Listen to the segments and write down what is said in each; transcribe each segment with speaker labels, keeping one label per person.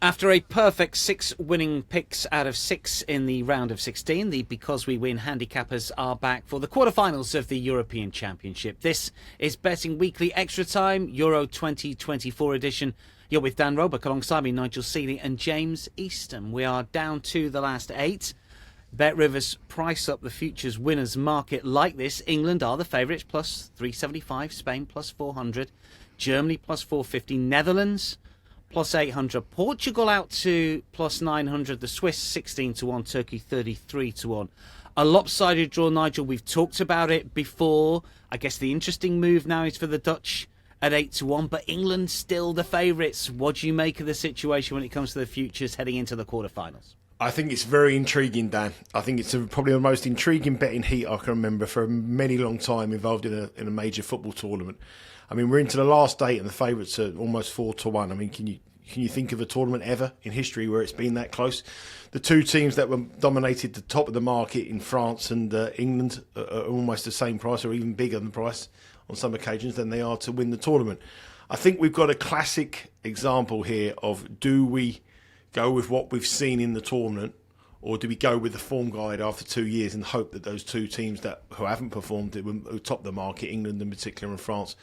Speaker 1: After a perfect 6 winning picks out of 6 in the round of 16, the Because We Win handicappers are back for the quarterfinals of the European Championship. This is Betting Weekly Extra Time, Euro 2024 edition. You're with Dan Roebuck alongside me, Nigel Seeley and James Easton. We are down to the last 8. Bet Rivers price up the futures winners market like this. England are the favourites, plus 375. Spain, plus 400. Germany, plus 450. Netherlands, plus 800. Portugal out to plus 900. The Swiss 16 to 1. Turkey 33 to 1. A lopsided draw, Nigel. We've talked about it before. I guess the interesting move now is for the Dutch at 8 to 1, but England still the favourites. What do you make of the situation when it comes to the futures heading into the quarterfinals?
Speaker 2: I think it's very intriguing, Dan. I think it's probably the most intriguing betting heat I can remember for a many long time involved in a major football tournament. I mean, we're into the last 8 and the favourites are almost 4 to 1. I mean, can you think of a tournament ever in history where it's been that close? The two teams that were dominated the top of the market in France and England are almost the same price or even bigger than price on some occasions than they are to win the tournament. I think we've got a classic example here of, do we go with what we've seen in the tournament, or do we go with the form guide after 2 years and hope that those two teams who haven't performed, who top the market, England in particular and France,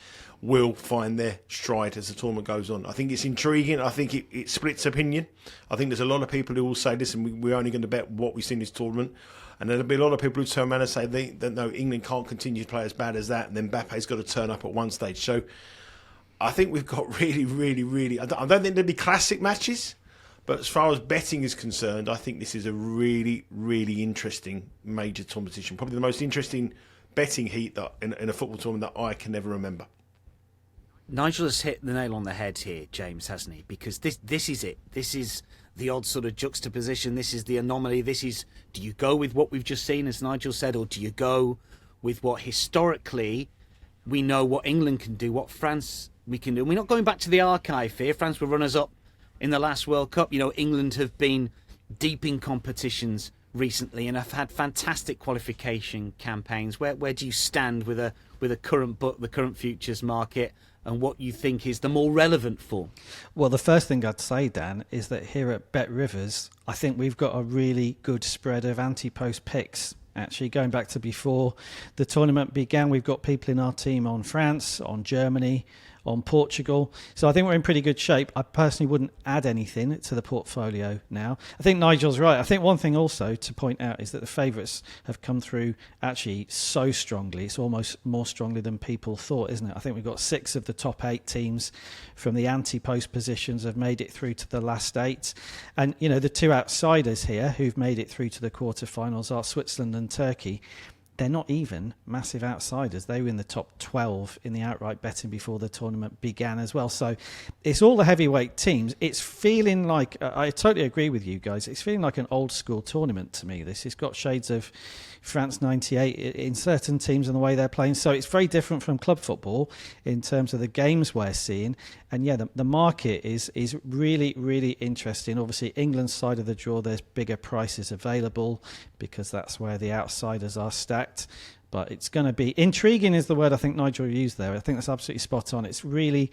Speaker 2: will find their stride as the tournament goes on? I think it's intriguing. I think it splits opinion. I think there's a lot of people who will say, listen, we're only going to bet what we've seen in this tournament. And there'll be a lot of people who turn around and say that no, England can't continue to play as bad as that, and then Mbappe's got to turn up at one stage. So I think we've got really, I don't think there'll be classic matches, but as far as betting is concerned, I think this is a really interesting major competition. Probably the most interesting betting heat that in a football tournament that I can never remember.
Speaker 1: Nigel has hit the nail on the head here, James, hasn't he? Because this is it. This is the odd sort of juxtaposition. This is the anomaly. This is, do you go with what we've just seen, as Nigel said, or do you go with what historically we know what England can do, what France we can do? And we're not going back to the archive here. France were runners-up in the last World Cup. You know, England have been deep in competitions recently and have had fantastic qualification campaigns. Where do you stand with the current futures market, and what you think is the more relevant form?
Speaker 3: Well, the first thing I'd say, Dan, is that here at Bet Rivers, I think we've got a really good spread of anti-post picks. Actually, going back to before the tournament began, we've got people in our team on France, on Germany, on Portugal. So I think we're in pretty good shape. I personally wouldn't add anything to the portfolio now. I think Nigel's right. I think one thing also to point out is that the favourites have come through actually so strongly. It's almost more strongly than people thought, isn't it? I think we've got 6 of the top 8 teams from the anti-post positions have made it through to the last 8. And, you know, the 2 outsiders here who've made it through to the quarterfinals are Switzerland and Turkey. They're not even massive outsiders. They were in the top 12 in the outright betting before the tournament began as well. So it's all the heavyweight teams. It's feeling like, I totally agree with you guys, it's feeling like an old school tournament to me. This has got shades of France 98 in certain teams and the way they're playing. So it's very different from club football in terms of the games we're seeing. And yeah, the market is really interesting. Obviously, England's side of the draw, there's bigger prices available because that's where the outsiders are stacked. But it's going to be intriguing, is the word I think Nigel used there. I think that's absolutely spot on. It's really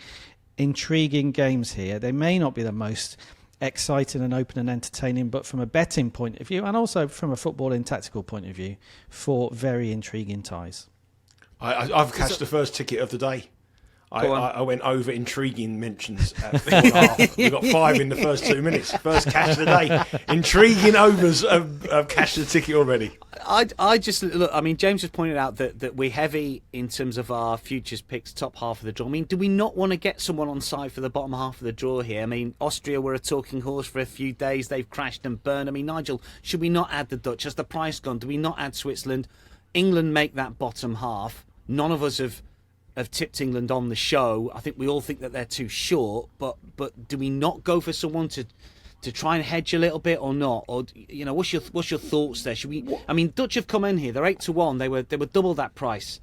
Speaker 3: intriguing games here. They may not be the most exciting and open and entertaining, but from a betting point of view and also from a footballing tactical point of view, 4 very intriguing ties.
Speaker 2: I've cashed the first ticket of the day. I went over intriguing mentions at 4.5. We got 5 in the first 2 minutes. First cash of the day. Intriguing overs. I've cashed the ticket already.
Speaker 1: I just look. I mean, James has pointed out that we're heavy in terms of our futures picks, top half of the draw. I mean, do we not want to get someone on side for the bottom half of the draw here? I mean, Austria were a talking horse for a few days. They've crashed and burned. I mean, Nigel, should we not add the Dutch? Has the price gone? Do we not add Switzerland? England make that bottom half. None of us have tipped England on the show. I think we all think that they're too short, but do we not go for someone to try and hedge a little bit or not? Or, you know, what's your thoughts there? Should we? I mean, Dutch have come in here. They're 8 to 1. They were double that price.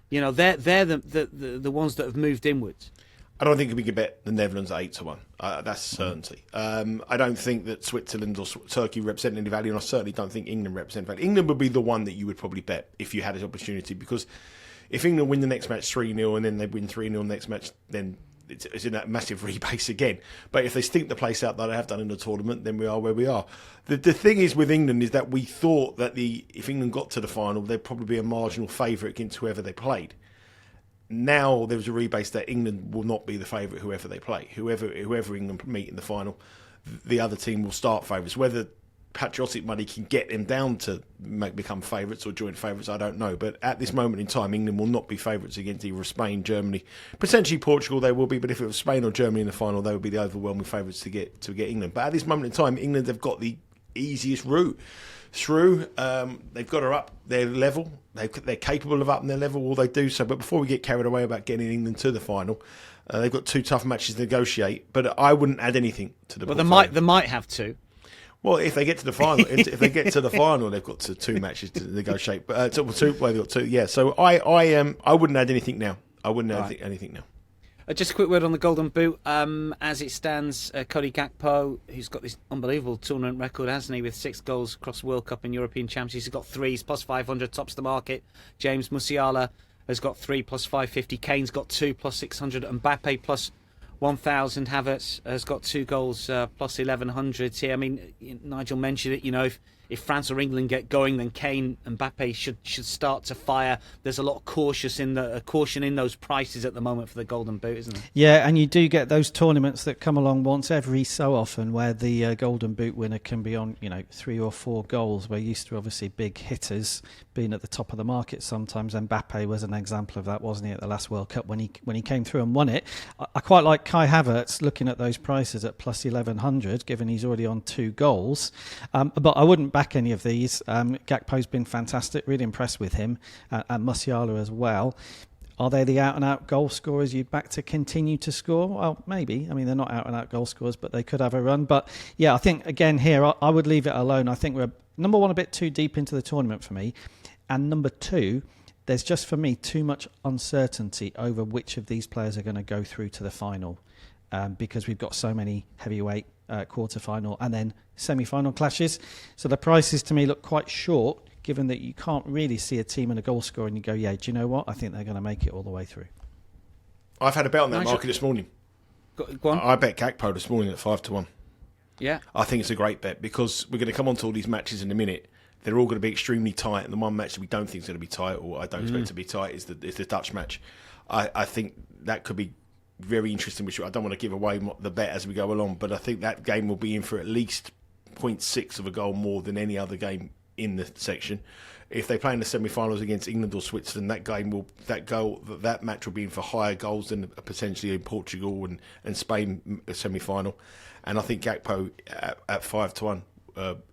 Speaker 1: You know, they're the ones that have moved inwards.
Speaker 2: I don't think we could bet the Netherlands at 8 to 1. That's certainty. I don't think that Switzerland or Turkey represent any value, and I certainly don't think England represent value. England would be the one that you would probably bet if you had an opportunity, because if England win the next match 3-0 and then they win 3-0 next match, then it's in that massive rebase again. But if they stink the place out that they have done in the tournament, then we are where we are. The thing is with England is that we thought that if England got to the final, they'd probably be a marginal favourite against whoever they played. Now there was a rebase that England will not be the favourite whoever they play. Whoever England meet in the final, the other team will start favourites. Whether patriotic money can get them down to become favourites or joint favourites, I don't know. But at this moment in time, England will not be favourites against either Spain, Germany, potentially Portugal. They will be, but if it was Spain or Germany in the final, they would be the overwhelming favourites to get England. But at this moment in time, England have got the easiest route through. They've got her up their level. They're capable of upping their level. All they do so. But before we get carried away about getting England to the final, they've got 2 tough matches to negotiate. But I wouldn't add anything to the.
Speaker 1: Well, they might have to.
Speaker 2: Well, if they get to the final, they've got 2 matches to negotiate. But they've got 2. Yeah. So I wouldn't add anything now. I wouldn't add anything now.
Speaker 1: Just a quick word on the Golden Boot. As it stands, Cody Gakpo, who's got this unbelievable tournament record, hasn't he, with 6 goals across World Cup and European Championships. He's got 3. He's plus 500, tops the market. James Musiala has got 3 plus 550. Kane's got 2 plus 600. Mbappe plus 1,000. Havertz has got 2 goals plus 1,100 here. I mean, Nigel mentioned it. If France or England get going, then Kane and Mbappe should start to fire. There's a lot of caution in those prices at the moment for the Golden Boot, isn't there?
Speaker 3: Yeah, and you do get those tournaments that come along once every so often where the Golden Boot winner can be on 3 or 4 goals. We're used to obviously big hitters being at the top of the market sometimes. Mbappe was an example of that, wasn't he, at the last World Cup when he came through and won it. I quite like Kai Havertz looking at those prices at plus 1,100, given he's already on 2 goals. But I wouldn't back any of these. Gakpo's been fantastic, really impressed with him, and Musiala as well. Are they the out-and-out goal scorers you'd back to continue to score? Well, maybe. I mean, they're not out-and-out goal scorers, but they could have a run. But yeah, I think, again, here, I would leave it alone. I think we're, number one, a bit too deep into the tournament for me. And number 2, there's just, for me, too much uncertainty over which of these players are going to go through to the final. Because we've got so many heavyweight quarter-final and then semi-final clashes. So the prices, to me, look quite short, given that you can't really see a team and a goal scorer and you go, yeah, do you know what? I think they're going to make it all the way through.
Speaker 2: I've had a bet on that market this morning.
Speaker 1: Go on.
Speaker 2: I bet Gakpo this morning at 5-1.
Speaker 1: Yeah.
Speaker 2: I think it's a great bet because we're going to come on to all these matches in a minute. They're all going to be extremely tight, and the one match that we don't think is going to be tight, or I don't expect to be tight, is the Dutch match. I think that could be very interesting, which I don't want to give away the bet as we go along, but I think that game will be in for at least 0.6 of a goal more than any other game in the section. If they play in the semi-finals against England or Switzerland, that match will be in for higher goals than potentially in Portugal and Spain semi-final. And I think Gakpo at 5-1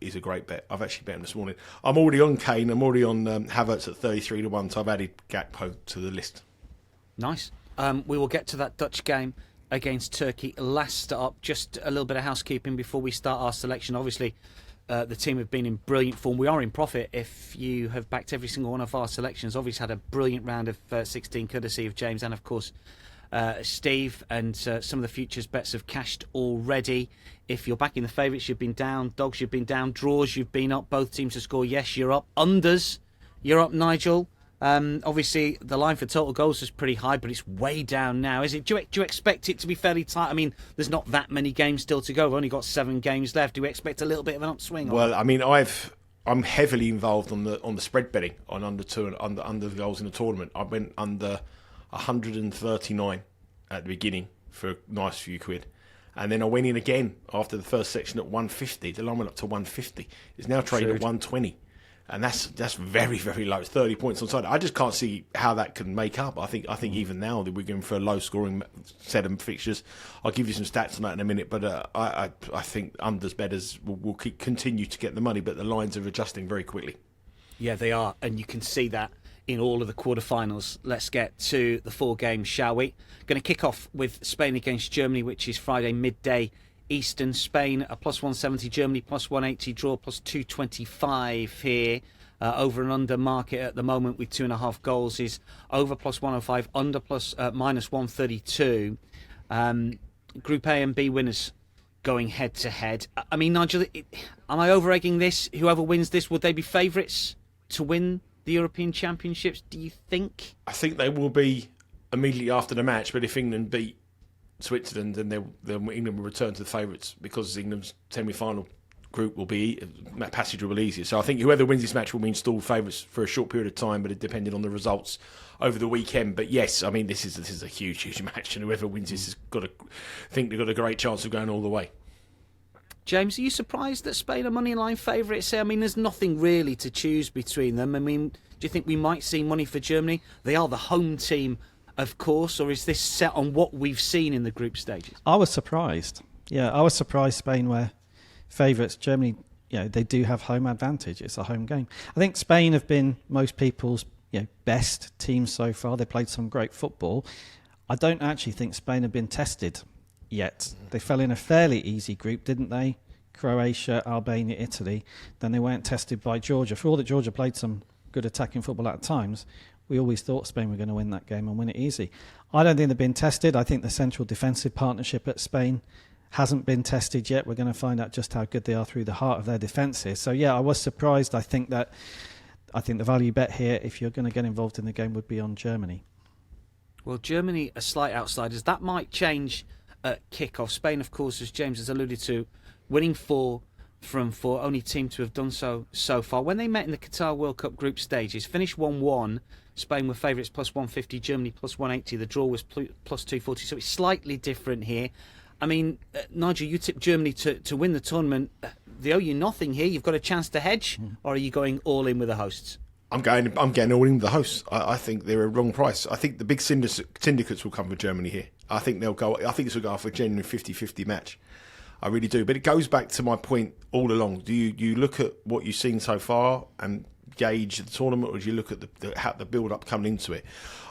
Speaker 2: is a great bet. I've actually bet him this morning. I'm already on Kane. I'm already on Havertz at 33-1, so I've added Gakpo to the list.
Speaker 1: Nice. We will get to that Dutch game against Turkey last up. Just a little bit of housekeeping before we start our selection. Obviously, the team have been in brilliant form. We are in profit if you have backed every single one of our selections. Obviously had a brilliant round of 16 courtesy of James and, of course, Steve. And some of the futures bets have cashed already. If you're backing the favourites, you've been down. Dogs, you've been down. Draws, you've been up. Both teams to score, yes, you're up. Unders, you're up, Nigel. Obviously, the line for total goals is pretty high, but it's way down now. Is it? Do you expect it to be fairly tight? I mean, there's not that many games still to go. We've only got 7 games left. Do we expect a little bit of an upswing?
Speaker 2: Well, I mean, I'm heavily involved on the spread betting on under 2 and under the goals in the tournament. I went under 139 at the beginning for a nice few quid. And then I went in again after the first section at 150. The line went up to 150. It's now trading at 120. And that's very, very low. It's 30 points on side. I just can't see how that can make up. I think even now that we're going for a low-scoring set of fixtures. I'll give you some stats on that in a minute. But I think unders bettors will continue to get the money, but the lines are adjusting very quickly.
Speaker 1: Yeah, they are, and you can see that in all of the quarterfinals. Let's get to the 4 games, shall we? Going to kick off with Spain against Germany, which is Friday midday Eastern. Spain a plus 170, Germany plus 180, draw plus 225 here. Over and under market at the moment with 2.5 goals is over plus 105, under plus minus 132. Group A and B winners going head to head. I mean, Nigel, am I over-egging this? Whoever wins this, would they be favourites to win the European Championships, do you think?
Speaker 2: I think they will be immediately after the match, but if England beat Switzerland, and then England will return to the favourites because England's semi-final group will be passage will be easier. So I think whoever wins this match will be installed favourites for a short period of time, but it depending on the results over the weekend. But yes, I mean this is a huge match, and whoever wins this has got to think they've got a great chance of going all the way.
Speaker 1: James, are you surprised that Spain are moneyline favourites? I mean, there's nothing really to choose between them. I mean, do you think we might see money for Germany? They are the home team, of course, or is this set on what we've seen in the group stages?
Speaker 3: I was surprised. Yeah, I was surprised Spain were favourites. Germany, they do have home advantage. It's a home game. I think Spain have been most people's best team so far. They played some great football. I don't actually think Spain have been tested yet. They fell in a fairly easy group, didn't they? Croatia, Albania, Italy. Then they weren't tested by Georgia. For all that Georgia played some good attacking football at times, we always thought Spain were going to win that game and win it easy. I don't think they've been tested. I think the central defensive partnership at Spain hasn't been tested yet. We're going to find out just how good they are through the heart of their defences. So yeah, I was surprised. I think the value bet here, if you're going to get involved in the game, would be on Germany.
Speaker 1: Well, Germany are slight outsiders. That might change at kick-off. Spain, of course, as James has alluded to, winning 4 from 4, only team to have done so far. When they met in the Qatar World Cup group stages, finished 1-1. Spain were favourites plus 150, Germany plus 180. The draw was plus 240, so it's slightly different here. I mean, Nigel, you tipped Germany to win the tournament. They owe you nothing here. You've got a chance to hedge, or are you going all in with the hosts?
Speaker 2: I'm getting all in with the hosts. I think they're a wrong price. I think the big syndicates will come for Germany here. I think this will go for a genuine 50-50 match. I really do. But it goes back to my point all along. Do you look at what you've seen so far and gauge the tournament, or do you look at the build-up coming into it?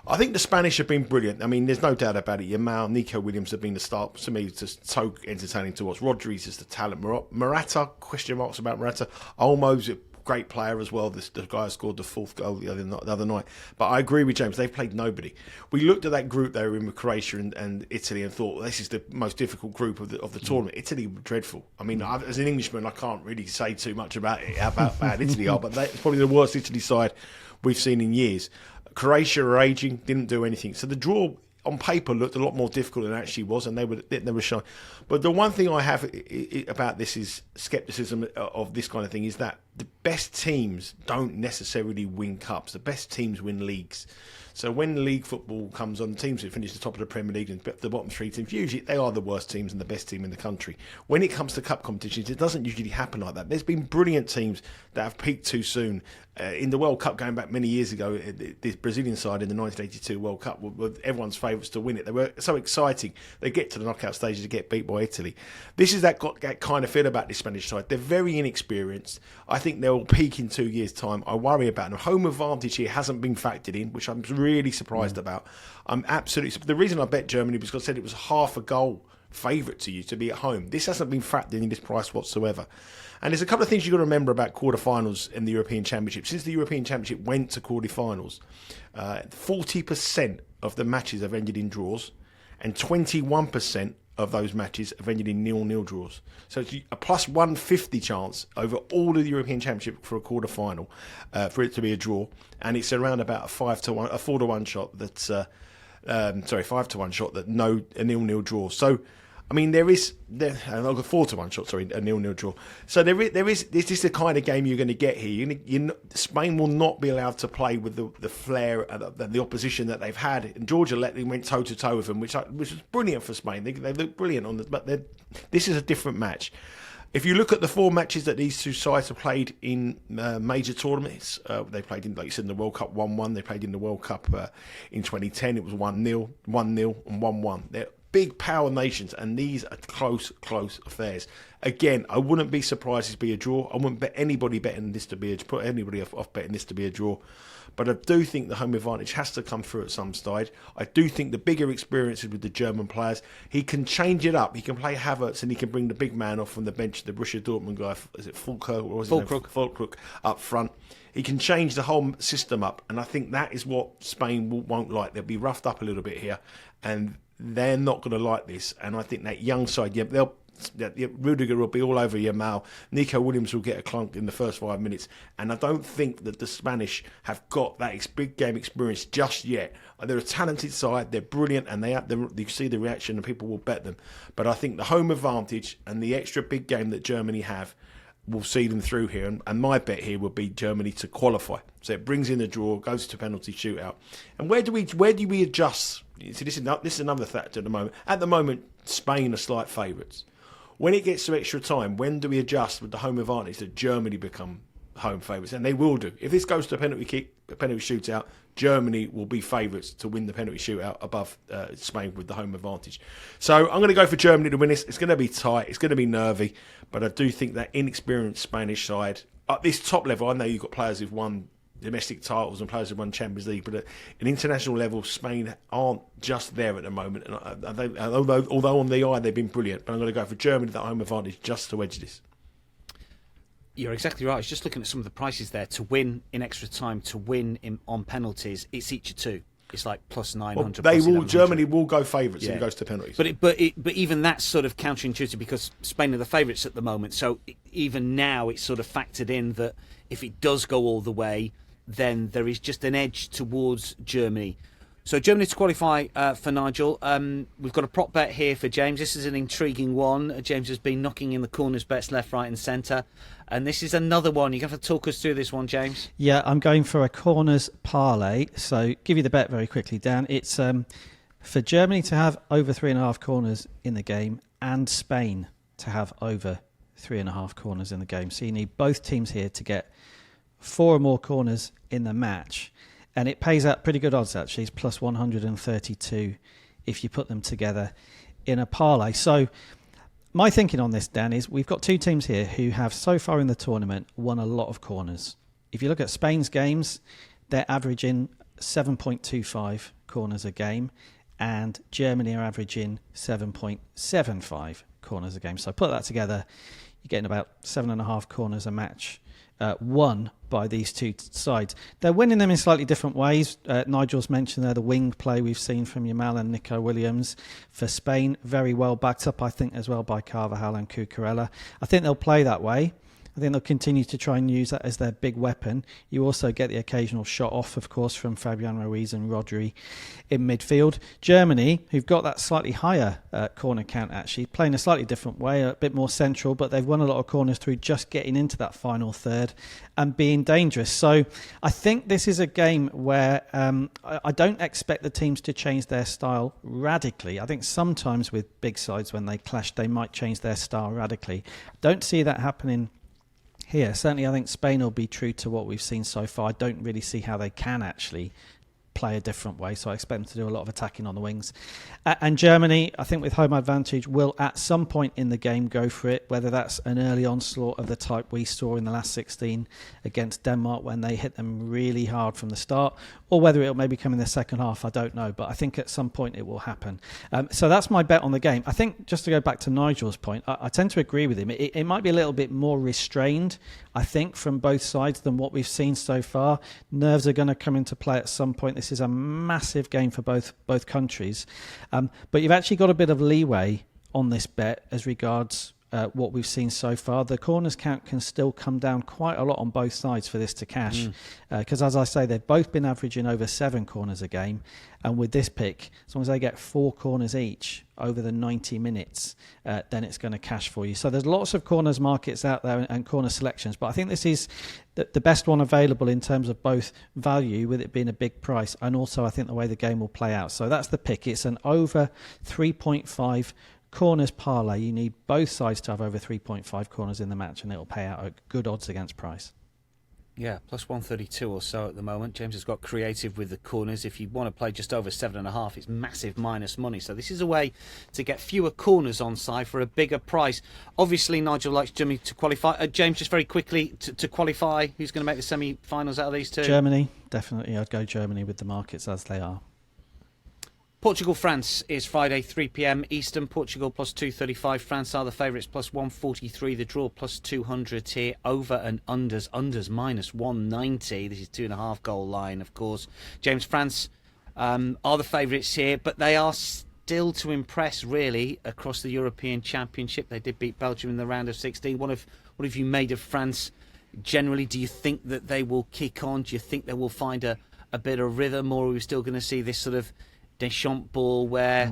Speaker 2: I think the Spanish have been brilliant. I mean, there's no doubt about it. Yamal, Nico Williams have been the start. To me, it's just so entertaining to watch. Rodri's is the talent. Morata, question marks about Morata. Olmo's a great player as well. The guy who scored the 4th goal the other night. But I agree with James. They've played nobody. We looked at that group they were in with Croatia and Italy and thought, well, this is the most difficult group of the tournament. Italy were dreadful. I mean, as an Englishman, I can't really say too much about how bad Italy are, but it's probably the worst Italy side we've seen in years. Croatia are ageing, didn't do anything. So the draw on paper looked a lot more difficult than it actually was, and they were shy. But the one thing I have about this is scepticism of this kind of thing is that the best teams don't necessarily win cups. The best teams win leagues. So when league football comes on, teams who finish the top of the Premier League and the bottom 3 teams, usually they are the worst teams and the best team in the country. When it comes to cup competitions, it doesn't usually happen like that. There's been brilliant teams that have peaked too soon. In the World Cup, going back many years ago, the Brazilian side in the 1982 World Cup were everyone's favourites to win it. They were so exciting. They get to the knockout stages to get beat by Italy. This is that kind of feel about this Spanish side. They're very inexperienced. I think they'll peak in 2 years' time. I worry about them. Home advantage here hasn't been factored in, which I'm really surprised about. I'm absolutely. The reason I bet Germany was because I said it was half a goal favourite to you to be at home. This hasn't been factored in this price whatsoever. And there's a couple of things you've got to remember about quarterfinals in the European Championship. Since the European Championship went to quarterfinals, 40% of the matches have ended in draws, and 21% of those matches have ended in 0-0 draws. So it's a plus 150 chance over all of the European Championship for a quarterfinal for it to be a draw, and it's around about a 4-1 shot that's 5-1 shot that a 0-0 draw. So I mean, there is a 4-1 shot, sorry, a 0-0 draw. So this is the kind of game you're going to get here. Spain will not be allowed to play with the flair and the opposition that they've had. And Georgia went toe to toe with them, which was brilliant for Spain. They looked brilliant on but this is a different match. If you look at the 4 matches that these two sides have played in major tournaments, they played in, like you said, in the World Cup 1-1. They played in the World Cup in 2010. It was 1-0, 1-0, and 1-1. They're big power nations, and these are close affairs. Again, I wouldn't be surprised to be a draw. I wouldn't bet anybody betting this to be put anybody off betting this to be a draw. But I do think the home advantage has to come through at some stage. I do think the bigger experiences with the German players, he can change it up. He can play Havertz and he can bring the big man off from the bench, the Borussia Dortmund guy, is it Füllkrug up front. He can change the whole system up, and I think that is what Spain won't like. They'll be roughed up a little bit here, and they're not going to like this. And I think that young side, Rudiger will be all over Yamal. Nico Williams will get a clunk in the first 5 minutes. And I don't think that the Spanish have got that big game experience just yet. They're a talented side, they're brilliant, and you see the reaction and people will bet them. But I think the home advantage and the extra big game that Germany have will see them through here, and my bet here would be Germany to qualify. So it brings in the draw, goes to penalty shootout. And where do we adjust? See, this is another factor at the moment. At the moment, Spain are slight favourites. When it gets to extra time, when do we adjust with the home advantage that Germany become home favourites? And they will do. If this goes to a penalty shootout, Germany will be favourites to win the penalty shootout above Spain with the home advantage. So I'm going to go for Germany to win this. It's going to be tight. It's going to be nervy. But I do think that inexperienced Spanish side, at this top level, I know you've got players who've won domestic titles and players who've won Champions League, but at an international level, Spain aren't just there at the moment. And although on the eye they've been brilliant, but I'm going to go for Germany, that home advantage, just to edge this.
Speaker 1: You're exactly right. I was just looking at some of the prices there. To win in extra time, to win on penalties, it's each of two. It's like plus 900.
Speaker 2: Well, Germany will go favourites if it goes to penalties.
Speaker 1: But even that's sort of counterintuitive because Spain are the favourites at the moment. So even now, it's sort of factored in that if it does go all the way, then there is just an edge towards Germany. So Germany to qualify for Nigel. We've got a prop bet here for James. This is an intriguing one. James has been knocking in the corners bets left, right and centre. And this is another one. You're going to have to talk us through this one, James.
Speaker 3: Yeah, I'm going for a corners parlay. So give you the bet very quickly, Dan. It's for Germany to have over 3.5 corners in the game and Spain to have over 3.5 corners in the game. So you need both teams here to get 4 or more corners in the match. And it pays out pretty good odds, actually. It's plus 132 if you put them together in a parlay. So my thinking on this, Dan, is we've got 2 teams here who have so far in the tournament won a lot of corners. If you look at Spain's games, they're averaging 7.25 corners a game, and Germany are averaging 7.75 corners a game. So put that together, you're getting about 7.5 corners a match won by these 2 sides. They're winning them in slightly different ways. Nigel's mentioned there the wing play we've seen from Yamal and Nico Williams. For Spain, very well backed up, I think, as well by Carvajal and Cucurella. I think they'll play that way. I think they'll continue to try and use that as their big weapon. You also get the occasional shot off, of course, from Fabian Ruiz and Rodri in midfield. Germany, who've got that slightly higher corner count, actually, playing a slightly different way, a bit more central, but they've won a lot of corners through just getting into that final third and being dangerous. So I think this is a game where I don't expect the teams to change their style radically. I think sometimes with big sides, when they clash, they might change their style radically. Don't see that happening here. Certainly, I think Spain will be true to what we've seen so far. I don't really see how they can actually play a different way, so I expect them to do a lot of attacking on the wings. And Germany, I think with home advantage, will at some point in the game go for it, whether that's an early onslaught of the type we saw in the last 16 against Denmark when they hit them really hard from the start, or whether it'll maybe come in the second half, I don't know, but I think at some point it will happen. So that's my bet on the game. I think, just to go back to Nigel's point, I tend to agree with him. It might be a little bit more restrained, I think, from both sides than what we've seen so far. Nerves are going to come into play at some point. This is a massive game for both countries. But you've actually got a bit of leeway on this bet as regards what we've seen so far. The corners count can still come down quite a lot on both sides for this to cash. Because as I say, they've both been averaging over 7 corners a game. And with this pick, as long as they get 4 corners each over the 90 minutes, then it's going to cash for you. So there's lots of corners markets out there and corner selections. But I think this is the best one available in terms of both value, with it being a big price, and also I think the way the game will play out. So that's the pick. It's an over 3.5 corners parlay. You need both sides to have over 3.5 corners in the match, and it'll pay out at good odds against price.
Speaker 1: Yeah, plus 132 or so at the moment. James has got creative with the corners. If you want to play just over 7.5, it's massive minus money. So this is a way to get fewer corners on side for a bigger price. Obviously, Nigel likes Germany to qualify. James, just very quickly, to qualify, who's going to make the semi-finals out of these 2?
Speaker 3: Germany, definitely. I'd go Germany with the markets as they are.
Speaker 1: Portugal-France is Friday, 3 p.m. Eastern. Portugal plus 235. France are the favourites, plus 143. The draw plus 200 here. Over and unders. Unders minus 190. This is 2.5 goal line, of course. James, France are the favourites here, but they are still to impress, really, across the European Championship. They did beat Belgium in the round of 16. What have you made of France generally? Do you think that they will kick on? Do you think they will find a bit of rhythm, or are we still going to see this sort of Deschamps ball where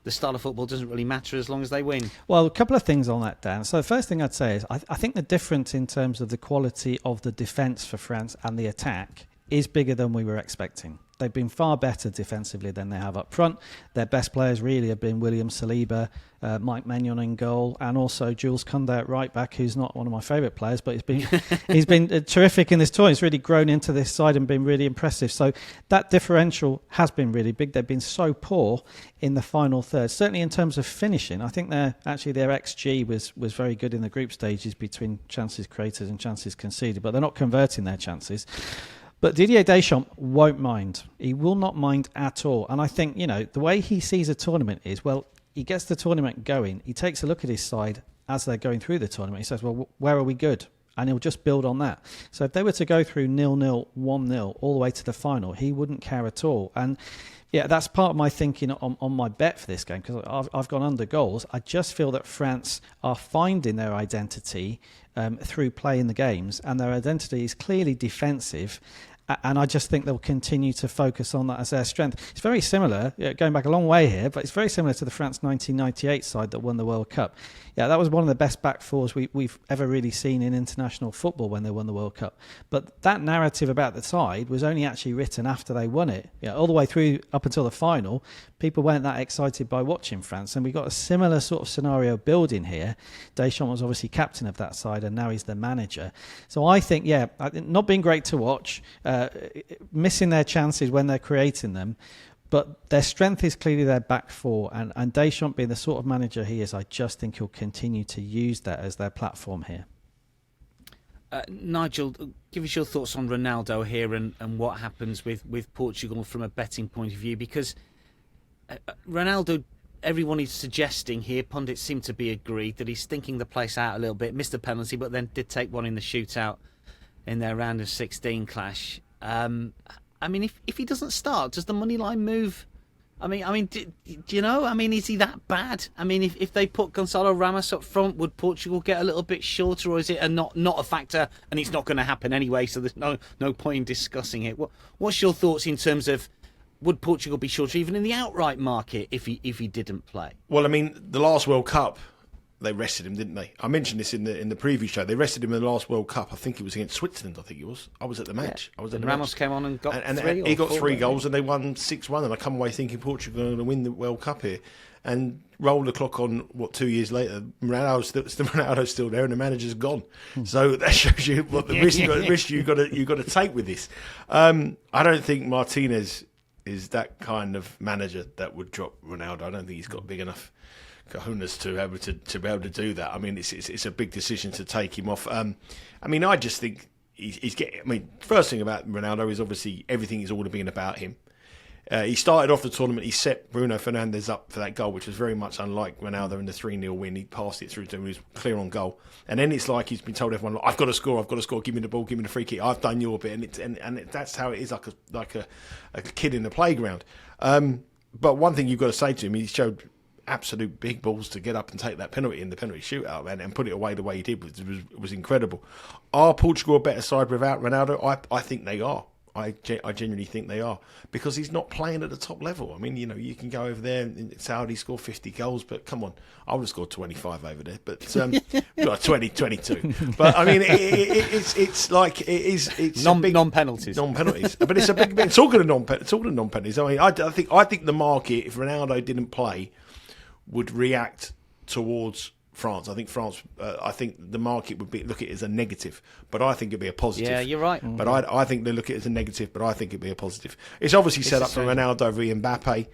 Speaker 1: the style of football doesn't really matter as long as they win?
Speaker 3: Well, a couple of things on that, Dan. So the first thing I'd say is I think the difference in terms of the quality of the defence for France and the attack is bigger than we were expecting. They've been far better defensively than they have up front. Their best players really have been William Saliba, Mike Maignan in goal, and also Jules Koundé at right back, who's not one of my favourite players, but he's been terrific in this tournament. He's really grown into this side and been really impressive. So that differential has been really big. They've been so poor in the final third. Certainly in terms of finishing, I think their XG was very good in the group stages between chances created and chances conceded, but they're not converting their chances. But Didier Deschamps won't mind. He will not mind at all. And I think, the way he sees a tournament is, well, he gets the tournament going. He takes a look at his side as they're going through the tournament. He says, well, where are we good? And he'll just build on that. So if they were to go through 0-0, 1-0, all the way to the final, he wouldn't care at all. And yeah, that's part of my thinking on my bet for this game, because I've gone under goals. I just feel that France are finding their identity through playing the games, and their identity is clearly defensive. And I just think they'll continue to focus on that as their strength. It's very similar, going back a long way here, but it's very similar to the France 1998 side that won the World Cup. Yeah, that was one of the best back fours we've ever really seen in international football when they won the World Cup. But that narrative about the side was only actually written after they won it. Yeah, all the way through up until the final, people weren't that excited by watching France. And we got a similar sort of scenario building here. Deschamps was obviously captain of that side, and now he's the manager. So I think, not being great to watch, missing their chances when they're creating them. But their strength is clearly their back four, and Deschamps being the sort of manager he is, I just think he'll continue to use that as their platform here.
Speaker 1: Nigel, give us your thoughts on Ronaldo here and what happens with Portugal from a betting point of view, because Ronaldo, everyone is suggesting here, pundits seem to be agreed, that he's thinking the place out a little bit, missed a penalty, but then did take one in the shootout in their round of 16 clash. If he doesn't start, does the money line move? Do you know? Is he that bad? If they put Gonzalo Ramos up front, would Portugal get a little bit shorter, or is it not a factor and it's not going to happen anyway? So there's no point in discussing it. What's your thoughts in terms of, would Portugal be shorter even in the outright market if he didn't play?
Speaker 2: Well, the last World Cup, they rested him, didn't they? I mentioned this in the preview show. They rested him in the last World Cup. I think it was against Switzerland. I was at the match.
Speaker 1: Yeah. Ramos came on and got three.
Speaker 2: He got 3 goals, and they won 6-1. And I come away thinking Portugal are going to win the World Cup here. And roll the clock on 2 years later, Ronaldo's still there, and the manager's gone. So that shows you what the risk you got to take with this. I don't think Martinez is that kind of manager that would drop Ronaldo. I don't think he's got big enough cojones to be able to do that. It's a big decision to take him off. I just think he's getting. First thing about Ronaldo is obviously everything is all been about him. He started off the tournament. He set Bruno Fernandes up for that goal, which was very much unlike Ronaldo in the 3-0 win. He passed it through to him. He was clear on goal, and then it's like he's been told everyone, "I've got to score. Give me the ball. Give me the free kick. I've done your bit." And that's how it is, like a kid in the playground. But one thing you've got to say to him, he showed absolute big balls to get up and take that penalty in the penalty shootout, man, and put it away the way he did. Was incredible. Are Portugal a better side without Ronaldo? I think they are. I genuinely think they are, because he's not playing at the top level. You can go over there and Saudi score 50 goals, but come on, I would have scored 25 over there. But 20, 22. But it's like it's
Speaker 1: non-penalties.
Speaker 2: Non-penalties. But it's a big bit. It's all good non-penalties. I think the market, if Ronaldo didn't play, would react towards France. I think the market would look at it as a negative, but I think it'd be a positive.
Speaker 1: Yeah, you're right.
Speaker 2: But I think they look at it as a negative, but I think it'd be a positive. It's obviously set up for Ronaldo v Mbappe.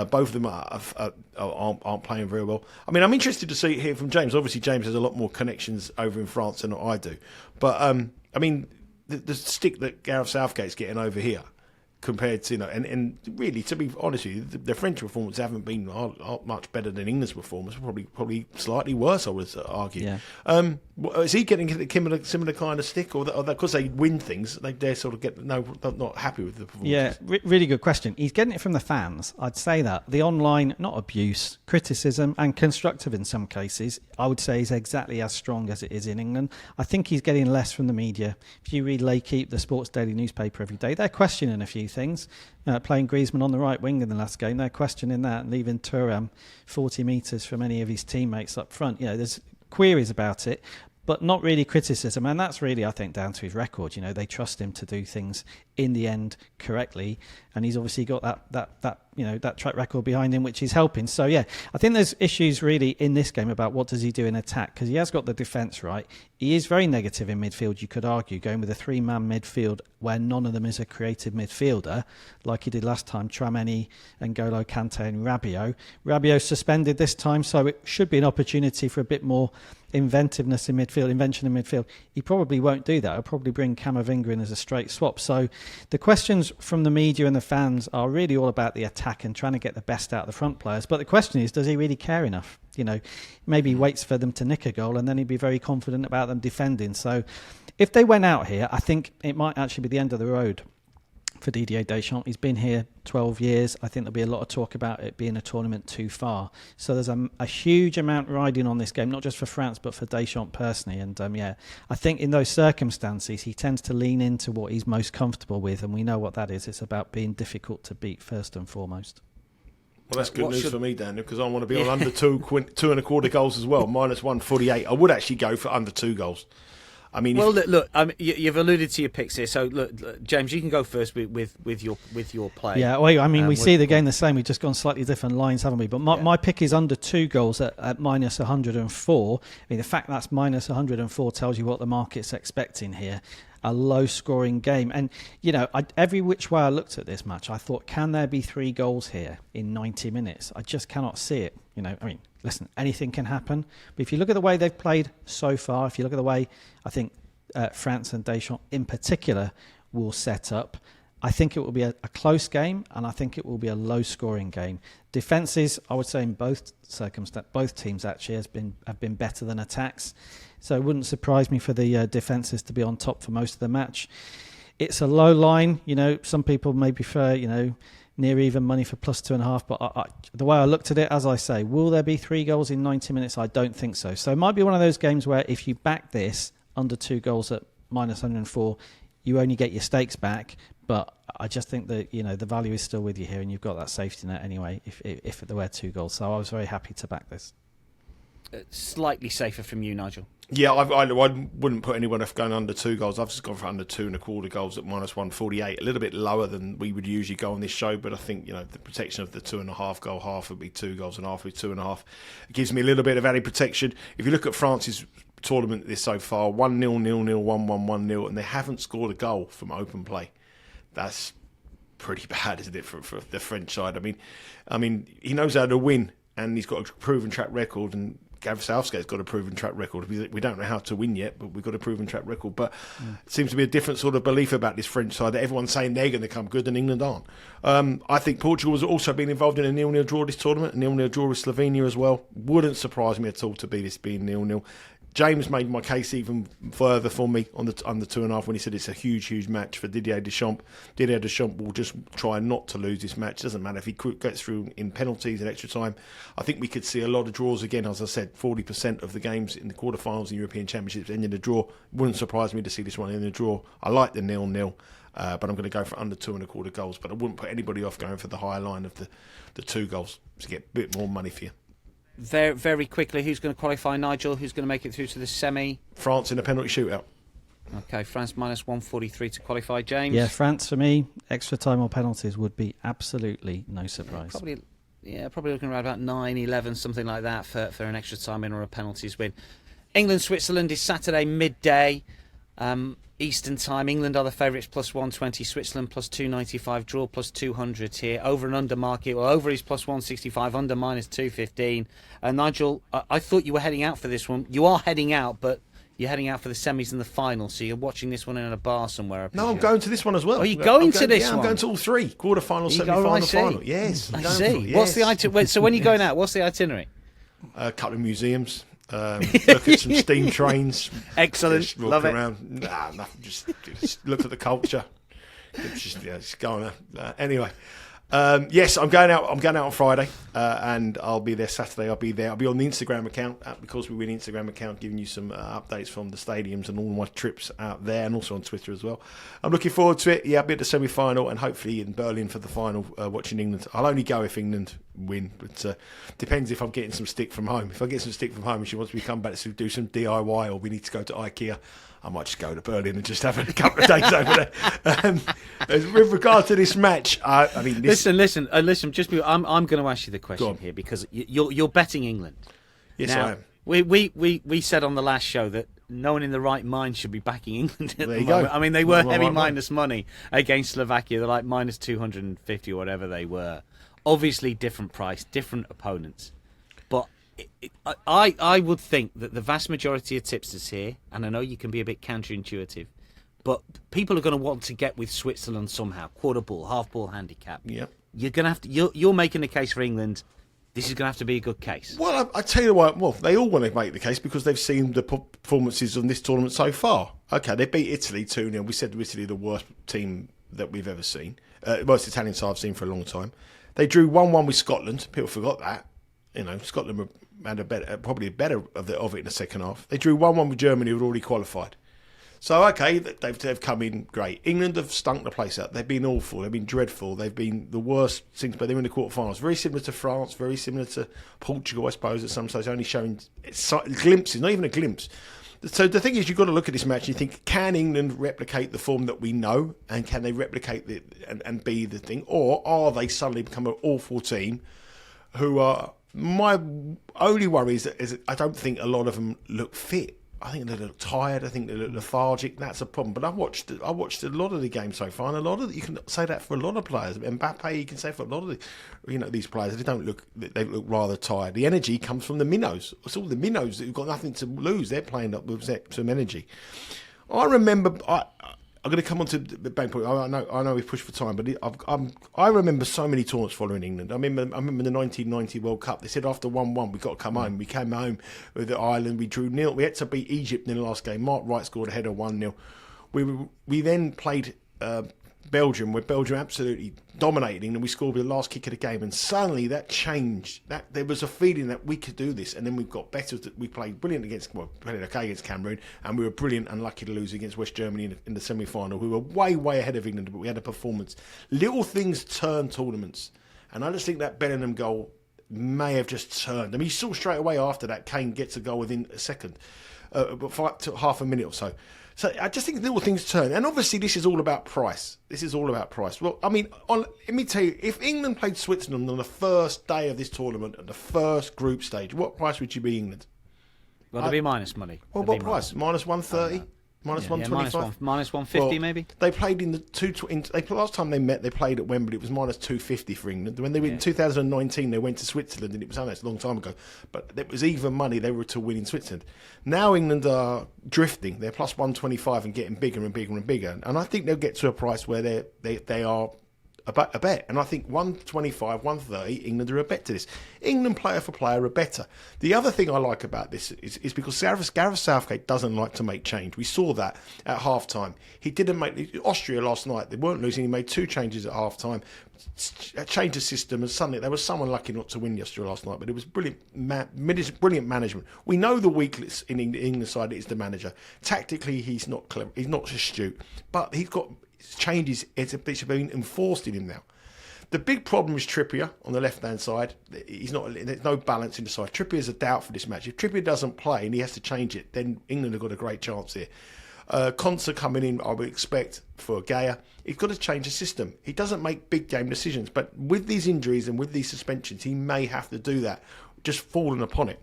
Speaker 2: Both of them aren't playing very well. I'm interested to hear from James. Obviously, James has a lot more connections over in France than I do. But the stick that Gareth Southgate's getting over here compared to, and really, to be honest with you, the French performance haven't been much better than England's performance. Probably slightly worse, I would argue.
Speaker 3: Yeah.
Speaker 2: Is he getting a similar kind of stick, or because they win things, they sort of not happy with the performance?
Speaker 3: Yeah, really good question. He's getting it from the fans. I'd say that the online, not abuse, criticism, and constructive in some cases, I would say is exactly as strong as it is in England. I think he's getting less from the media. If you read L'Équipe, the Sports Daily newspaper, every day, they're questioning a few things. Playing Griezmann on the right wing in the last game, they're questioning that, and leaving Thuram 40 metres from any of his teammates up front. There's queries about it, but not really criticism, and that's really, I think, down to his record. They trust him to do things in the end correctly, and he's obviously got that track record behind him, which is helping. So yeah, I think there's issues really in this game about what does he do in attack, because he has got the defence right. He is very negative in midfield, you could argue, going with a 3-man midfield where none of them is a creative midfielder, like he did last time, Tchouaméni and N'Golo Kante and Rabiot. Rabiot suspended this time, so it should be an opportunity for a bit more invention in midfield. He probably won't do that. He'll probably bring Camavinga in as a straight swap. So the questions from the media and the fans are really all about the attack and trying to get the best out of the front players. But the question is, does he really care enough? Maybe he waits for them to nick a goal and then he'd be very confident about them defending. So if they went out here, I think it might actually be the end of the road for Didier Deschamps. He's been here 12 years. I think there'll be a lot of talk about it being a tournament too far. So there's a huge amount riding on this game, not just for France, but for Deschamps personally. And I think in those circumstances, he tends to lean into what he's most comfortable with. And we know what that is. It's about being difficult to beat first and foremost.
Speaker 2: Well, that's good news for me, Daniel, because I want to be on under 2.25 goals as well, minus 148. I would actually go for under 2 goals. I mean,
Speaker 1: look. You've alluded to your picks here, so look, James, you can go first with your play.
Speaker 3: Yeah, well, I mean, we see the game the same. We've just gone slightly different lines, haven't we? But my pick is under 2 goals at minus 104. I mean, the fact that's minus 104 tells you what the market's expecting here. A low-scoring game. And, every which way I looked at this match, I thought, can there be 3 goals here in 90 minutes? I just cannot see it. Listen, anything can happen. But if you look at the way they've played so far, if you look at the way I think France and Deschamps in particular will set up, I think it will be a close game, and I think it will be a low-scoring game. Defences, I would say in both circumstances, both teams actually have been better than attacks. So it wouldn't surprise me for the defences to be on top for most of the match. It's a low line. Some people may prefer, near even money for plus 2.5. But the way I looked at it, as I say, will there be 3 goals in 90 minutes? I don't think so. So it might be one of those games where if you back this under 2 goals at minus 104, you only get your stakes back. But I just think that, the value is still with you here, and you've got that safety net anyway if there were 2 goals. So I was very happy to back this.
Speaker 1: Slightly safer from you, Nigel.
Speaker 2: Yeah, I wouldn't put anyone else going under 2 goals. I've just gone for under 2.25 goals at minus 148. A little bit lower than we would usually go on this show, but I think the protection of the 2.5 goal half would be 2 goals and half would be 2.5. It gives me a little bit of added protection. If you look at France's tournament this so far, 1-0, 0-0, 1-1, 1-0, and they haven't scored a goal from open play. That's pretty bad, isn't it, for the French side? I mean, he knows how to win, and he's got a proven track record, and Gareth Southgate's got a proven track record. We don't know how to win yet, but we've got a proven track record. But it seems to be a different sort of belief about this French side, that everyone's saying they're going to come good and England aren't. I think Portugal has also been involved in a 0-0 draw this tournament, a 0-0 draw with Slovenia as well. Wouldn't surprise me at all to be this being 0-0. James made my case even further for me on the 2.5 when he said it's a huge match for Didier Deschamps. Didier Deschamps will just try not to lose this match. Doesn't matter if he gets through in penalties and extra time. I think we could see a lot of draws again. As I said, 40% of the games in the quarterfinals and European Championships end in a draw. Wouldn't surprise me to see this one in a draw. I like the 0-0, but I'm going to go for under 2.25 goals. But I wouldn't put anybody off going for the higher line of the 2 goals to get a bit more money for you.
Speaker 1: Very, very quickly, who's going to qualify, Nigel? Who's going to make it through to the semi?
Speaker 2: France in a penalty shootout.
Speaker 1: Okay, France minus 143 to qualify. James?
Speaker 3: Yeah, France for me, extra time or penalties would be absolutely no surprise.
Speaker 1: Probably looking around about 9-11, something like that for an extra time in or a penalties win. England-Switzerland is Saturday midday. Eastern time. England are the favourites plus 120, Switzerland plus 295, draw plus 200 here. Over and under market, well, over is plus 165, under minus 215. Nigel, I thought you were heading out for this one. You are heading out, but You're heading out for the semis and the final, so you're watching this one in a bar somewhere. I
Speaker 2: No, I'm
Speaker 1: presume.
Speaker 2: going to this one as well.
Speaker 1: Oh, you're going to this
Speaker 2: yeah,
Speaker 1: one?
Speaker 2: I'm going to all three. Quarter-final,
Speaker 1: You
Speaker 2: semi-final,
Speaker 1: go, I see.
Speaker 2: final. Yes.
Speaker 1: I
Speaker 2: I'm going
Speaker 1: see.
Speaker 2: for it,
Speaker 1: What's the
Speaker 2: yes.
Speaker 1: itinerary? So when you're going out, what's the itinerary?
Speaker 2: A couple of museums. Look at some steam trains.
Speaker 1: Excellent.
Speaker 2: Just walk
Speaker 1: Love it.
Speaker 2: around. Nah, nothing. Just look at the culture. Just going. Anyway. Yes, I'm going out. I'm going out on Friday, and I'll be there Saturday. I'll be there. I'll be on the Instagram account because we win Instagram account, giving you some updates from the stadiums and all my trips out there, and also on Twitter as well. I'm looking forward to it. Yeah, I'll be at the semi-final and hopefully in Berlin for the final, watching England. I'll only go if England win, but depends if I'm getting some stick from home. If I get some stick from home and she wants me to come back to do some DIY, or we need to go to IKEA, I might just go to Berlin and just have a couple of days over there. With regard to this match, I mean,
Speaker 1: Listen. I'm going to ask you the question here because you're betting England.
Speaker 2: Yes,
Speaker 1: now,
Speaker 2: I am.
Speaker 1: We said on the last show that no one in the right mind should be backing England at
Speaker 2: There
Speaker 1: the
Speaker 2: you go.
Speaker 1: moment. I mean, they were
Speaker 2: Right
Speaker 1: heavy
Speaker 2: mind.
Speaker 1: minus money against Slovakia. They're like minus 250 or whatever they were. Obviously, different price, different opponents. But I would think that the vast majority of tipsters here, and I know you can be a bit counterintuitive, but people are going to want to get with Switzerland somehow. Quarter ball, half ball handicap.
Speaker 2: Yeah.
Speaker 1: You're going to have to. You're making the case for England. This is going to have to be a good case.
Speaker 2: Well, I tell you what. Well, they all want to make the case because they've seen the performances on this tournament so far. Okay, they beat Italy 2-0. We said Italy the worst team that we've ever seen, worst Italian side I've seen for a long time. They drew 1-1 with Scotland. People forgot that. You know, Scotland had probably better of it in the second half. They drew 1-1 with Germany, who had already qualified. So, okay, they've come in great. England have stunk the place out. They've been awful. They've been dreadful. They've been the worst since, but they're in the quarterfinals. Very similar to France, very similar to Portugal, I suppose, at some stage, only showing glimpses, not even a glimpse. So the thing is, you've got to look at this match and you think, can England replicate the form that we know? And can they replicate and be the thing? Or are they suddenly become an awful team who are... My only worry is that I don't think a lot of them look fit. I think they look tired. I think they look lethargic. That's a problem. But I watched a lot of the game so far, and a lot of you can say that for a lot of players. Mbappe, you can say for a lot of these players, they look rather tired. The energy comes from the minnows. It's all the minnows who've got nothing to lose. They're playing up with some energy. I remember. I'm going to come on to the bank point. I know we've pushed for time, but I remember so many tournaments following England. I remember the 1990 World Cup. They said after 1-1, we've got to come home. We came home with Ireland. We drew 0. We had to beat Egypt in the last game. Mark Wright scored ahead of 1-0. We then played Belgium, where Belgium absolutely dominated England. We scored with the last kick of the game, and suddenly that changed. That there was a feeling that we could do this, and then we've got better. We played brilliant against Cameroon, and we were brilliant and lucky to lose against West Germany in the semi-final. We were way ahead of England, but we had a performance. Little things turn tournaments, and I just think that Bellingham goal may have just turned. I mean, you saw straight away after that Kane gets a goal within a second, but half a minute or so. So I just think little things turn. And obviously this is all about price. Well, I mean, let me tell you, if England played Switzerland on the first day of this tournament, at the first group stage, what price would you be England?
Speaker 1: Well, there'd be minus money.
Speaker 2: Well, what price? Minus 130? Minus 125?
Speaker 1: Minus 150 maybe?
Speaker 2: They played in last time they met, they played at Wembley. It was minus 250 for England. When they were in 2019, they went to Switzerland, and it was a long time ago. But it was even money they were to win in Switzerland. Now England are drifting. They're plus 125 and getting bigger and bigger and bigger. And I think they'll get to a price where they are a bet. And I think 125, 130, England are a bet to this. England, player for player, are better. The other thing I like about this is because Gareth Southgate doesn't like to make change. We saw that at half-time. He didn't make... Austria last night, they weren't losing. He made 2 changes at half-time. Changed the system, and suddenly there was someone lucky not to win yesterday last night, but it was brilliant management. We know the weakness in England's side is the manager. Tactically, he's not clever. He's not astute, but he's got... changes, it's been enforced in him now. The big problem is Trippier on the left-hand side. There's no balance in the side. Trippier's a doubt for this match. If Trippier doesn't play and he has to change it, then England have got a great chance here. Konsa coming in, I would expect, for Gaya. He's got to change the system. He doesn't make big game decisions, but with these injuries and with these suspensions, he may have to do that. Just fallen upon it.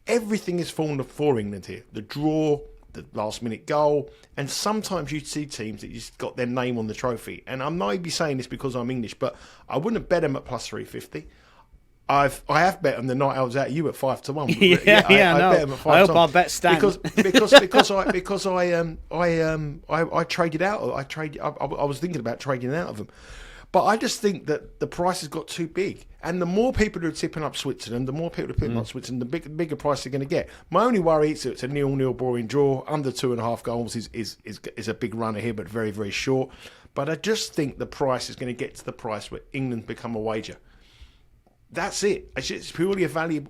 Speaker 2: Everything is fallen for England here. The draw, the last-minute goal, and sometimes you see teams that just got their name on the trophy. And I might be saying this because I'm English, but I wouldn't bet them at plus 350. I have bet them the night I was at you at 5-1.
Speaker 1: I
Speaker 2: bet them at 5
Speaker 1: I hope
Speaker 2: to 1.
Speaker 1: our bet stand.
Speaker 2: because I traded out. I was thinking about trading out of them. But I just think that the price has got too big. And the more people who are tipping up Switzerland, the bigger price they're going to get. My only worry is it's a 0-0 boring draw. Under 2.5 goals is a big runner here, but very, very short. But I just think the price is going to get to the price where England become a wager. That's it. It's purely a value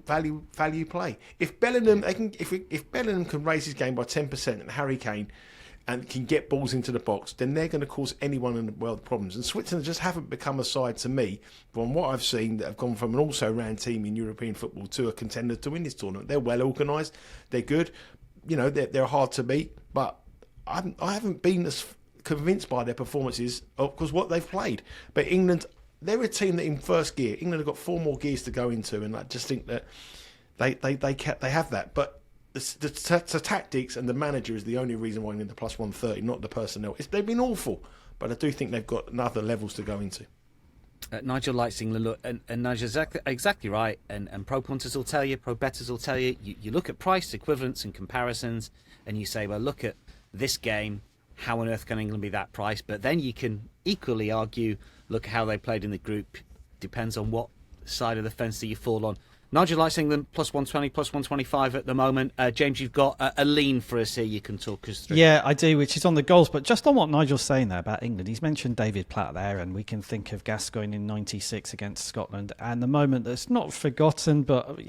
Speaker 2: play. If Bellingham, if Bellingham can raise his game by 10% and Harry Kane and can get balls into the box, then they're going to cause anyone in the world problems. And Switzerland just haven't become a side to me, from what I've seen, that have gone from an also-ran team in European football to a contender to win this tournament. They're well organised. They're good. They're hard to beat. But I haven't been as convinced by their performances because what they've played. But England, they're a team that in first gear, England have got 4 more gears to go into, and I just think that they have that. But the tactics and the manager is the only reason why England are plus 130, not the personnel. They've been awful, but I do think they've got other levels to go into.
Speaker 1: Nigel likes England, look, and Nigel's exactly right. And pro punters will tell you, pro bettors will tell you. You look at price equivalents and comparisons, and you say, well, look at this game. How on earth can England be that price? But then you can equally argue, look how they played in the group. Depends on what side of the fence that you fall on. Nigel likes England plus 120, plus 125 at the moment. James, you've got a lean for us here you can talk us through.
Speaker 3: Yeah, I do, which is on the goals. But just on what Nigel's saying there about England, he's mentioned David Platt there, and we can think of Gascoigne in '96 against Scotland. And the moment that's not forgotten, but,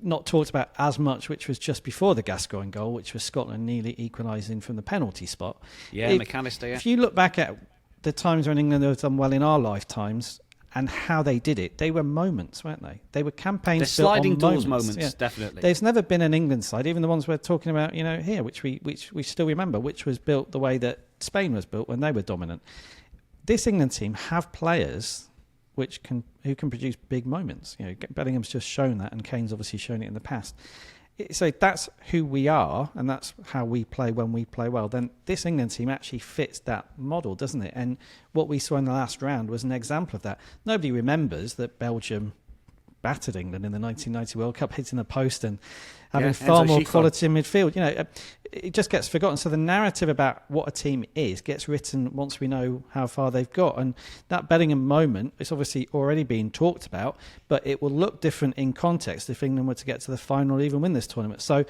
Speaker 3: not talked about as much, which was just before the Gascoigne goal, which was Scotland nearly equalising from the penalty spot.
Speaker 1: Yeah, McAllister, yeah.
Speaker 3: If you look back at the times when England have done well in our lifetimes, and how they did it, they were moments, weren't they? They were campaigns.
Speaker 1: The sliding
Speaker 3: built on
Speaker 1: doors moments, definitely.
Speaker 3: There's never been an England side, even the ones we're talking about, here, which we still remember, which was built the way that Spain was built when they were dominant. This England team have players who can produce big moments. Bellingham's just shown that, and Kane's obviously shown it in the past. So that's who we are, and that's how we play when we play well. Then this England team actually fits that model, doesn't it? And what we saw in the last round was an example of that. Nobody remembers that Belgium battered England in the 1990 World Cup, hitting the post and having far more quality in midfield. It just gets forgotten. So the narrative about what a team is gets written once we know how far they've got. And that Bellingham moment, it's obviously already been talked about, but it will look different in context if England were to get to the final or even win this tournament. So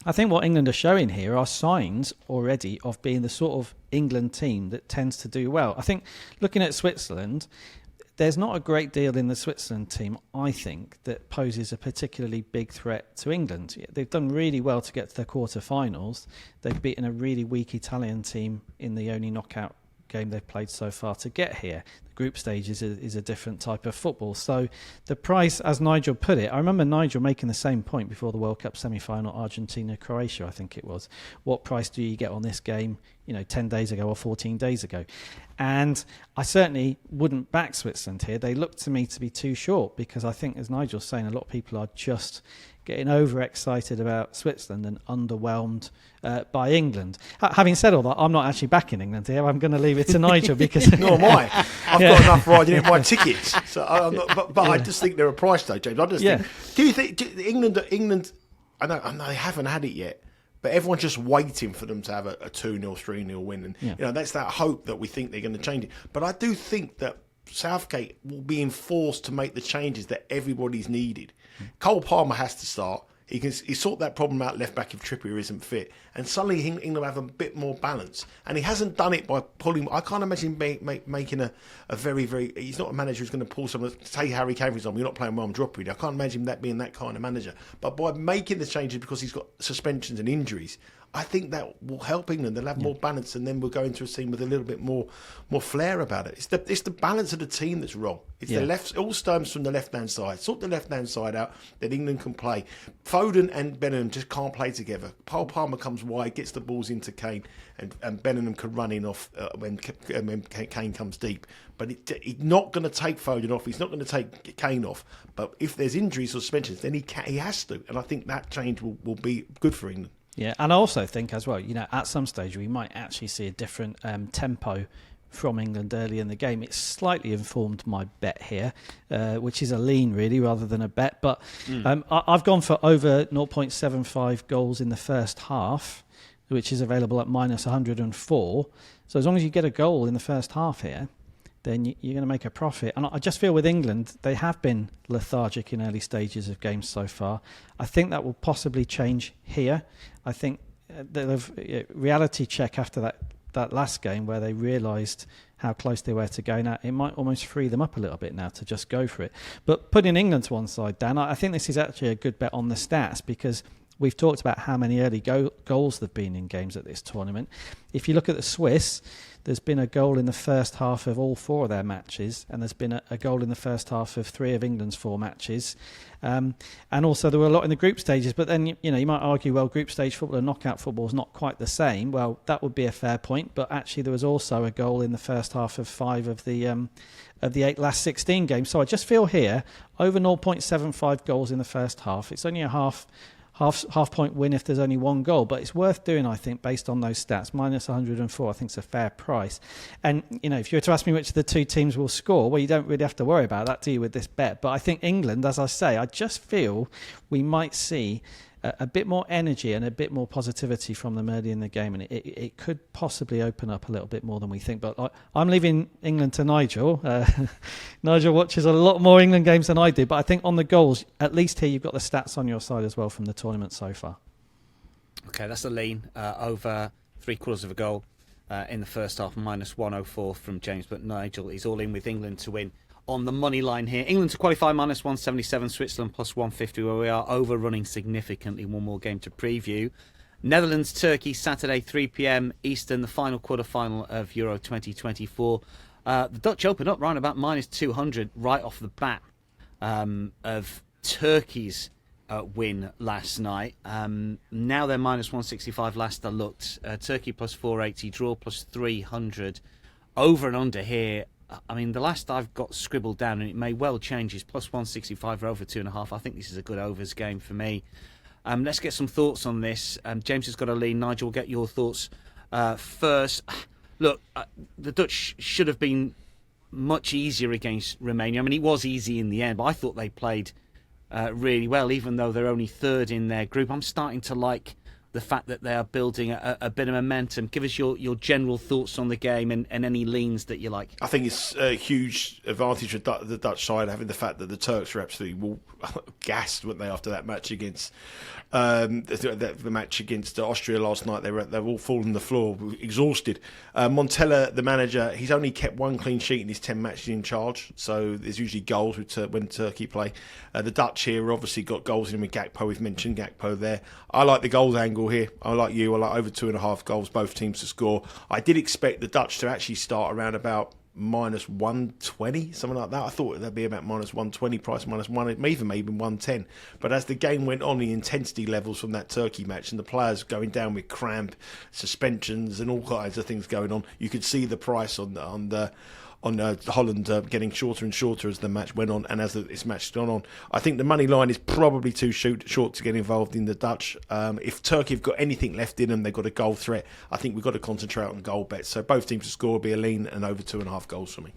Speaker 3: I think what England are showing here are signs already of being the sort of England team that tends to do well. I think looking at Switzerland, there's not a great deal in the Switzerland team, I think, that poses a particularly big threat to England. They've done really well to get to the quarterfinals. They've beaten a really weak Italian team in the only knockout game they've played so far to get here. The group stage is a different type of football. So the price, as Nigel put it, I remember Nigel making the same point before the World Cup semi-final, Argentina-Croatia, I think it was. What price do you get on this game, 10 days ago or 14 days ago? And I certainly wouldn't back Switzerland here. They look to me to be too short, because I think, as Nigel's saying, a lot of people are just getting overexcited about Switzerland and underwhelmed by England. Having said all that, I'm not actually backing England here. I'm going to leave it to Nigel because
Speaker 2: nor am I. I've got enough riding in my tickets. So I'm not, but I just think they're a price though, James. I just think. Do you think England? I know they haven't had it yet, but everyone's just waiting for them to have a 2-0, 3-0 win, and that's that hope that we think they're going to change it. But I do think that Southgate will be enforced to make the changes that everybody's needed. Cole Palmer has to start. He sort that problem out left back if Trippier isn't fit, and suddenly England have a bit more balance. And he hasn't done it by pulling. I can't imagine making a very, very. He's not a manager who's going to pull someone. Say Harry Kane, for example, you're not playing well, I'm dropping you. I can't imagine that being that kind of manager. But by making the changes because he's got suspensions and injuries, I think that will help England. They'll have more balance, and then we'll go into a scene with a little bit more flair about it. It's the balance of the team that's wrong. It's the left. It all stems from the left-hand side. Sort the left-hand side out, then England can play. Foden and Bellingham just can't play together. Cole Palmer comes wide, gets the balls into Kane, and Bellingham can run in off when Kane comes deep. But he's not going to take Foden off. He's not going to take Kane off. But if there's injuries or suspensions, then he has to. And I think that change will be good for England.
Speaker 3: Yeah, and I also think as well, at some stage we might actually see a different tempo from England early in the game. It's slightly informed my bet here, which is a lean really rather than a bet. But I've gone for over 0.75 goals in the first half, which is available at minus 104. So as long as you get a goal in the first half here, then you're going to make a profit. And I just feel with England, they have been lethargic in early stages of games so far. I think that will possibly change here. I think they'll have a reality check after that last game where they realised how close they were to going out. It might almost free them up a little bit now to just go for it. But putting England to one side, Dan, I think this is actually a good bet on the stats because we've talked about how many early goals there have been in games at this tournament. If you look at the Swiss, there's been a goal in the first half of all 4 of their matches, and there's been a goal in the first half of 3 of England's 4 matches. And also there were a lot in the group stages, but then you might argue, well, group stage football and knockout football is not quite the same. Well, that would be a fair point, but actually there was also a goal in the first half of 5 of the 8 last 16 games. So I just feel here, over 0.75 goals in the first half. It's only a half point win if there's only 1 goal, but it's worth doing, I think, based on those stats. Minus 104, I think, is a fair price. And if you were to ask me which of the 2 teams will score, well, you don't really have to worry about that, do you, with this bet? But I think England, as I say, I just feel we might see a bit more energy and a bit more positivity from them early in the game, and it could possibly open up a little bit more than we think. But I'm leaving England to Nigel. Nigel watches a lot more England games than I do, but I think on the goals, at least here you've got the stats on your side as well from the tournament so far.
Speaker 1: Okay, that's a lean over 3/4 of a goal in the first half, minus 104 from James. But Nigel is all in with England to win on the money line here. England to qualify, minus 177, Switzerland plus 150, where we are overrunning significantly. One more game to preview. Netherlands, Turkey, Saturday, 3 p.m. Eastern, the final quarter-final of Euro 2024. The Dutch open up right about minus 200 right off the bat of Turkey's win last night. Now they're minus 165 last I looked. Turkey plus 480, draw plus 300. Over and under here. I mean, the last I've got scribbled down, and it may well change, is plus 165 or over 2.5. I think this is a good overs game for me. Let's get some thoughts on this. James has got a lean. Nigel, get your thoughts first. Look, the Dutch should have been much easier against Romania. I mean, it was easy in the end, but I thought they played really well, even though they're only 3rd in their group. I'm starting to like the fact that they are building a bit of momentum. Give us your general thoughts on the game and any leans that you like.
Speaker 2: I think it's a huge advantage for the Dutch side, having the fact that the Turks were absolutely gassed, weren't they, after that match against the match against Austria last night. They've all fallen on the floor, exhausted. Montella, the manager, he's only kept 1 clean sheet in his 10 matches in charge, so there's usually goals when Turkey play. The Dutch here obviously got goals in with Gakpo. We've mentioned Gakpo there. I like the goals angle here. I like you. I like over 2.5 goals, both teams to score. I did expect the Dutch to actually start around about minus 120, something like that. I thought that'd be about minus 120 price, minus 1, even maybe 110. But as the game went on, the intensity levels from that Turkey match and the players going down with cramp, suspensions, and all kinds of things going on, you could see the price on Holland getting shorter and shorter as the match went on, and as this match has gone on. I think the money line is probably too short to get involved in the Dutch. If Turkey have got anything left in them, they've got a goal threat. I think we've got to concentrate on goal bets. So both teams to score will be a lean and over 2.5 goals for me.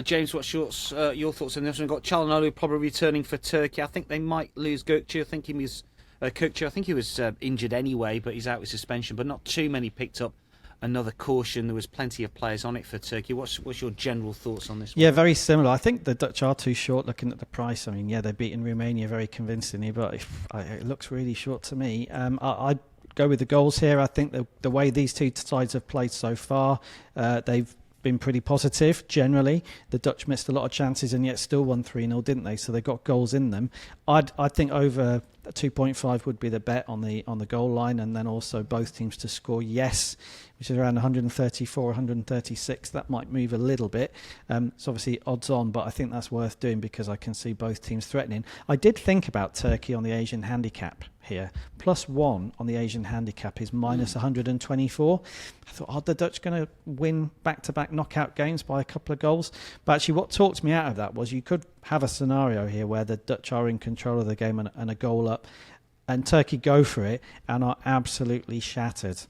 Speaker 1: James, what's your thoughts on this one? We've got Çalhanoğlu probably returning for Turkey. I think they might lose Gökçe. I think he was injured anyway, but he's out with suspension. But not too many picked up another caution. There was plenty of players on it for Turkey. What's your general thoughts on this one?
Speaker 3: Yeah, very similar. I think the Dutch are too short looking at the price. I mean, yeah, they've beaten Romania very convincingly, but it looks really short to me. I'd go with the goals here. I think the way these 2 sides have played so far, they've been pretty positive generally. The Dutch missed a lot of chances and yet still won 3-0, didn't they? So they got goals in them. I think over 2.5 would be the bet on the goal line, and then also both teams to score yes, which is around 134, 136. That might move a little bit. It's obviously odds on, but I think that's worth doing because I can see both teams threatening. I did think about Turkey on the Asian handicap here. +1 on the Asian handicap is minus 124. I thought, are the Dutch going to win back-to-back knockout games by a couple of goals? But actually what talked me out of that was you could have a scenario here where the Dutch are in control of the game and a goal up, and Turkey go for it and are absolutely shattered.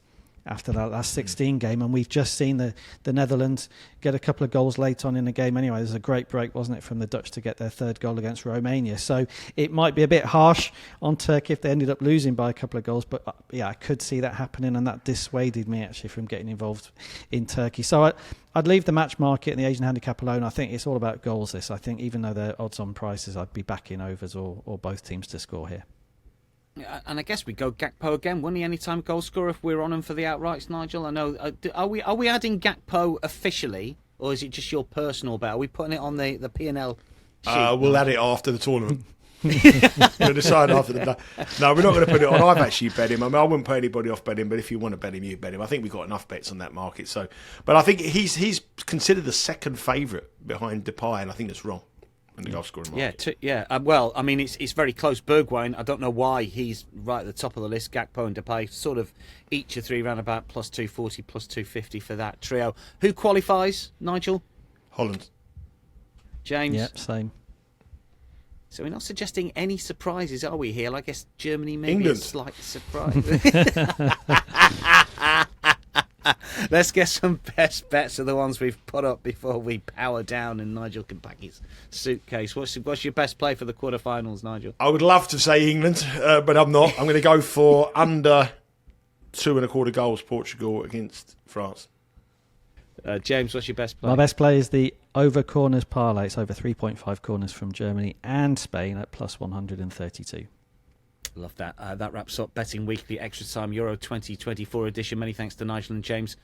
Speaker 3: after that last 16 game, and we've just seen the Netherlands get a couple of goals late on in the game anyway. There's a great break, wasn't it, from the Dutch to get their third goal against Romania. So it might be a bit harsh on Turkey if they ended up losing by a couple of goals, but yeah, I could see that happening, and that dissuaded me actually from getting involved in Turkey. So I'd leave the match market and the Asian handicap alone. I think it's all about goals, this. I think even though they're odds on prices, I'd be backing overs or both teams to score here.
Speaker 1: And I guess we go Gakpo again. Wouldn't he anytime goal scorer if we're on him for the outrights, Nigel? I know. Are we adding Gakpo officially, or is it just your personal bet? Are we putting it on the P&L sheet?
Speaker 2: We'll add it after the tournament. We'll decide after the day. No, we're not going to put it on. I've actually bet him. I mean, I wouldn't put anybody off betting, but if you want to bet him, you bet him. I think we've got enough bets on that market. So, but I think he's considered the second favourite behind Depay, and I think that's wrong. In the goal scoring market.
Speaker 1: Well, I mean, it's very close. Bergwijn, I don't know why he's right at the top of the list. Gakpo and Depay, sort of each of three round about plus 240, plus 250 for that trio. Who qualifies, Nigel?
Speaker 2: Holland.
Speaker 1: James?
Speaker 3: Yep, same.
Speaker 1: So we're not suggesting any surprises, are we, here? I guess Germany may
Speaker 2: England.
Speaker 1: be a slight surprise. Let's get some best bets of the ones we've put up before we power down and Nigel can pack his suitcase. What's your best play for the quarterfinals, Nigel?
Speaker 2: I would love to say England, but I'm not. I'm going to go for under 2.25 goals, Portugal against France.
Speaker 1: James, what's your best play?
Speaker 3: My best play is the over corners parlay. It's over 3.5 corners from Germany and Spain at plus 132.
Speaker 1: Love that. That wraps up Betting Weekly Extra Time Euro 2024 edition. Many thanks to Nigel and James.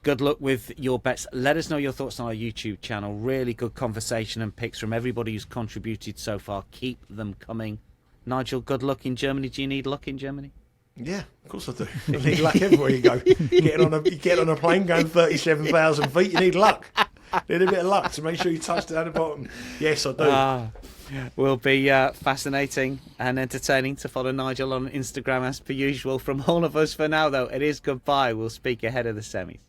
Speaker 1: Good luck with your bets. Let us know your thoughts on our YouTube channel. Really good conversation and picks from everybody who's contributed so far. Keep them coming. Nigel, good luck in Germany. Do you need luck in Germany?
Speaker 2: Yeah, of course I do. You need luck everywhere you go. You get on a plane going 37,000 feet, you need luck. Need a bit of luck to make sure you touch down the bottom. Yes, I do.
Speaker 1: Will be fascinating and entertaining to follow Nigel on Instagram as per usual. From all of us for now, though, it is goodbye. We'll speak ahead of the semis.